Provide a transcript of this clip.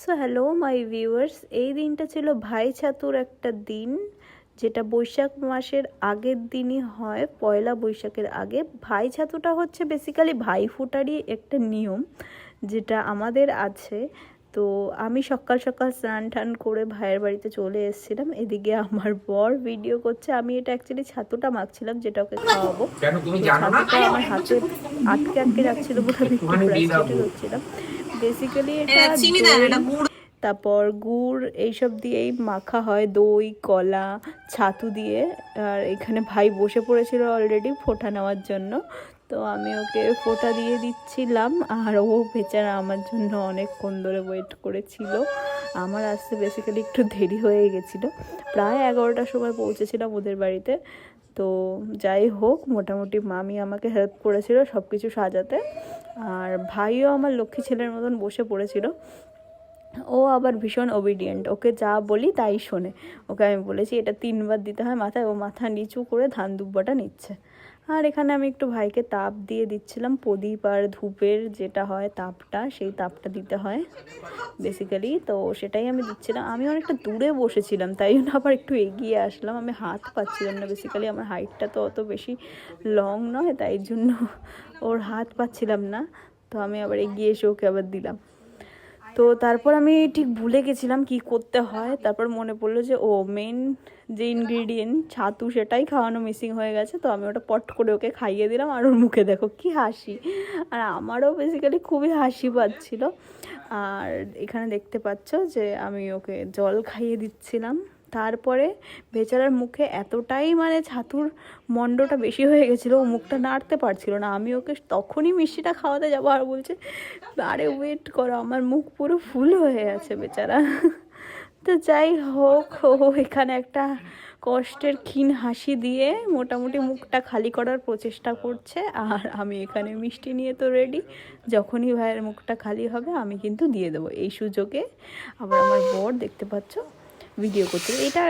So hello my viewers, এই দিনটা ছিল ভাই ছাতুর একটা দিন, যেটা বৈশাখ মাসের আগের দিনই হয়, পয়লা বৈশাখের আগে। ভাই ছাতুটা হচ্ছে বেসিক্যালি ভাই ফোঁটারই একটা নিয়ম যেটা আমাদের আছে। তো আমি সকাল সকাল স্নান টান করে ভাইয়ের বাড়িতে চলে এসেছিলাম। এদিকে আমার বর ভিডিও করছে। আমি এটা অ্যাকচুয়ালি ছাতুটা মাখছিলাম, যেটা ওকে খাওয়াবো। ছাতুটা আমার হাতে আটকে আটকে যাচ্ছিল বলে আমি একটু ফ্রাস্ট্রেটেড হচ্ছিলাম। বেসিক্যালি এটা দই, তারপর গুড় এইসব দিয়েই মাখা হয়, দই কলা ছাতু দিয়ে। আর এখানে ভাই বসে পড়েছিল অলরেডি ফোঁটা নেওয়ার জন্য, তো আমি ওকে ফোঁটা দিয়ে দিচ্ছিলাম। আর ও বেচারা আমার জন্য অনেকক্ষণ ধরে ওয়েট করেছিল। আমার আসতে বেসিক্যালি একটু দেরি হয়ে গেছিলো, প্রায় 11টার সময় পৌঁছেছিলাম ওদের বাড়িতে। তো যাই হোক, মোটামুটি মামি আমাকে হেল্প করেছিল সব কিছু সাজাতে। আর ভাইও আমার লক্ষ্মী ছেলের মতন বসে পড়েছিল। ও আবার ভীষণ ওবিডিয়েন্ট, ওকে যা বলি তাই শোনে। ওকে আমি বলেছি এটা 3বার দিতে হয় মাথায়, ও মাথা নিচু করে ধান দুব্বাটা নিচ্ছে। আর এখানে আমি একটু ভাইকে তাপ দিয়ে দিচ্ছিলাম, প্রদীপ আর ধূপের যেটা হয় তাপটা, সেই তাপটা দিতে হয় বেসিক্যালি। তো সেটাই আমি দিচ্ছিলাম। আমি অনেকটা দূরে বসেছিলাম, তাই জন্য আবার একটু এগিয়ে আসলাম। আমি হাত পাচ্ছিলাম না, বেসিক্যালি আমার হাইটটা তো অত বেশি লং নয়, তাই জন্য ওর হাত পাচ্ছিলাম না। তো আমি আবার এগিয়ে এসে ওকে আবার দিলাম। তো তারপর আমি ঠিক ভুলে গেছিলাম কি করতে হয়। তারপর মনে পড়লো যে মেন যে ইনগ্রিডিয়েন্ট ছাতু, সেটাই খাওয়ানো মিসিং হয়ে গেছে। তো আমি ওটা পট করে ওকে খাইয়ে দিলাম। আর ওর মুখে দেখো কি হাসি, আর আমারও বেসিক্যালি খুবই হাসি পাচ্ছিল। আর এখানে দেখতে পাচ্ছ যে আমি ওকে জল খাইয়ে দিচ্ছিলাম। তারপরে বেচারার মুখে এতটাই ছাতুর মণ্ডটা বেশি হয়ে গেছিলো, ও মুখটা নাড়তে পারছিল না। আমি ওকে তখনই মিষ্টিটা খাওয়াতে যাবো, আর বলছে আরে ওয়েট করো, আমার মুখ পুরো ফুল হয়ে আছে বেচারা। তো যাই হোক, ও এখানে একটা কষ্টের ক্ষীণ হাসি দিয়ে মোটামুটি মুখটা খালি করার প্রচেষ্টা করছে। আর আমি এখানে মিষ্টি নিয়ে তো রেডি, যখনই ভাইয়ের মুখটা খালি হবে আমি কিন্তু দিয়ে দেবো। এই সুযোগে আবার আমার বর দেখতে পাচ্ছ ভিডিও করতে। এটা